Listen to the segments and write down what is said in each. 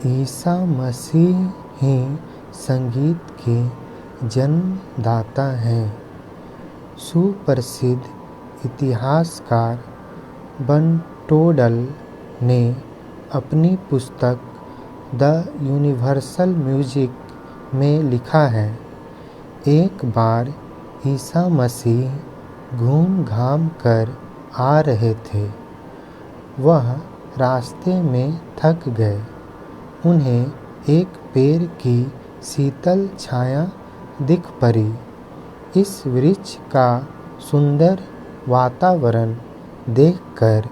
ईसा मसीह ही संगीत के जन्मदाता हैं। सुप्रसिद्ध इतिहासकार बर्टोल्ड ने अपनी पुस्तक द यूनिवर्सल म्यूजिक में लिखा है, एक बार ईसा मसीह घूम घाम कर आ रहे थे। वह रास्ते में थक गए। उन्हें एक पेड़ की शीतल छाया दिख पड़ी। इस वृक्ष का सुंदर वातावरण देखकर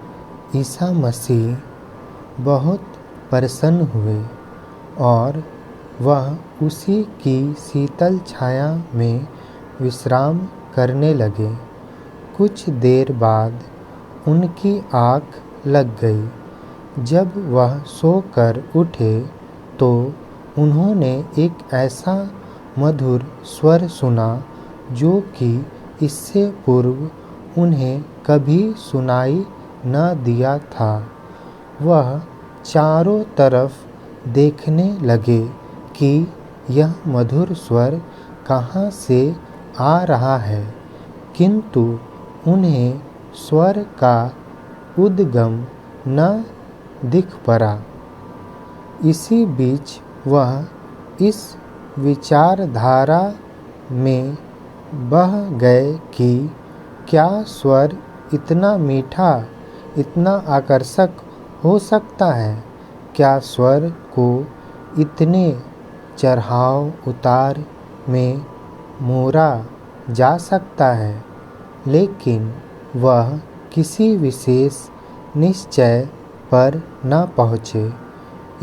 ईसा मसीह बहुत प्रसन्न हुए और वह उसी की शीतल छाया में विश्राम करने लगे। कुछ देर बाद उनकी आँख लग गई। जब वह सोकर उठे तो उन्होंने एक ऐसा मधुर स्वर सुना जो कि इससे पूर्व उन्हें कभी सुनाई न दिया था। वह चारों तरफ देखने लगे कि यह मधुर स्वर कहाँ से आ रहा है, किंतु उन्हें स्वर का उद्गम न दिख पड़ा। इसी बीच वह इस विचारधारा में बह गए कि क्या स्वर इतना मीठा, इतना आकर्षक हो सकता है? क्या स्वर को इतने चढ़ाव उतार में मोड़ा जा सकता है? लेकिन वह किसी विशेष निश्चय पर न पहुँचे।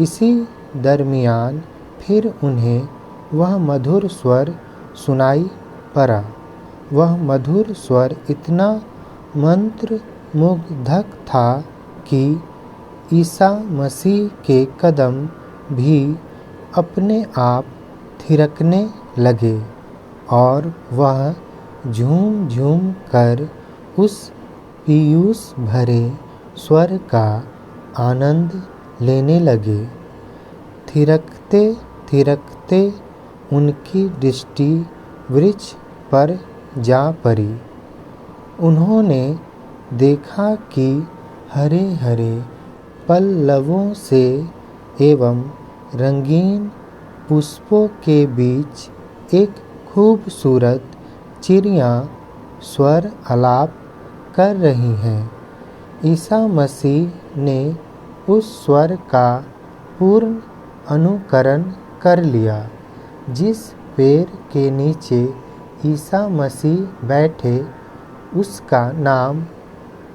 इसी दरमियान फिर उन्हें वह मधुर स्वर सुनाई पड़ा। वह मधुर स्वर इतना मंत्रमुग्धक था कि ईसा मसीह के कदम भी अपने आप थिरकने लगे और वह झूम झूम कर उस पीयूष भरे स्वर का आनंद लेने लगे। थिरकते थिरकते उनकी दृष्टि वृक्ष पर जा पड़ी। उन्होंने देखा कि हरे हरे पल्लवों से एवं रंगीन पुष्पों के बीच एक खूबसूरत चिड़िया स्वर आलाप कर रही हैं। ईसा मसीह ने उस स्वर का पूर्ण अनुकरण कर लिया। जिस पेड़ के नीचे ईसा मसीह बैठे उसका नाम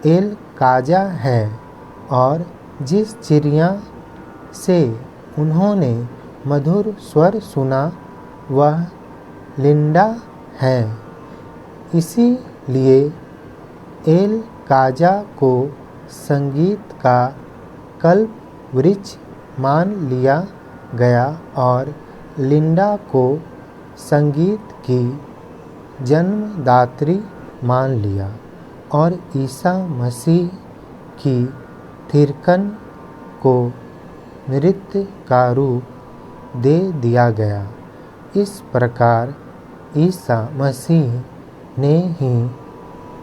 एल काजा है और जिस चिड़िया से उन्होंने मधुर स्वर सुना वह लिंडा है। इसीलिए एल काजा को संगीत का कल्प वृक्ष मान लिया गया और लिंडा को संगीत की जन्मदात्री मान लिया और ईसा मसीह की थिरकन को नृत्य का रूप दे दिया गया। इस प्रकार ईसा मसीह ने ही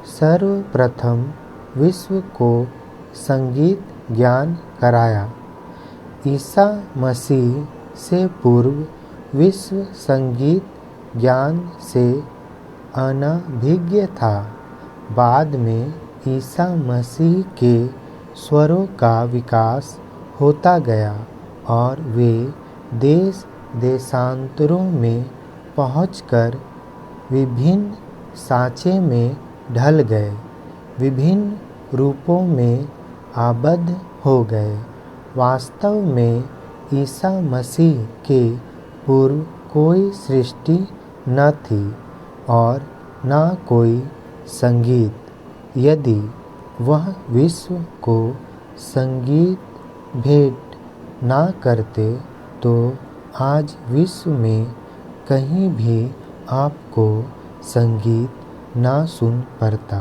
सर्वप्रथम विश्व को संगीत ज्ञान कराया। ईसा मसीह से पूर्व विश्व संगीत ज्ञान से अनभिज्ञ था। बाद में ईसा मसीह के स्वरों का विकास होता गया और वे देश देशांतरों में पहुंचकर विभिन्न सांचे में ढल गए, विभिन्न रूपों में आबद्ध हो गए। वास्तव में ईसा मसीह के पूर्व कोई सृष्टि न थी और न कोई संगीत। यदि वह विश्व को संगीत भेंट ना करते तो आज विश्व में कहीं भी आपको संगीत ना सुन पड़ता।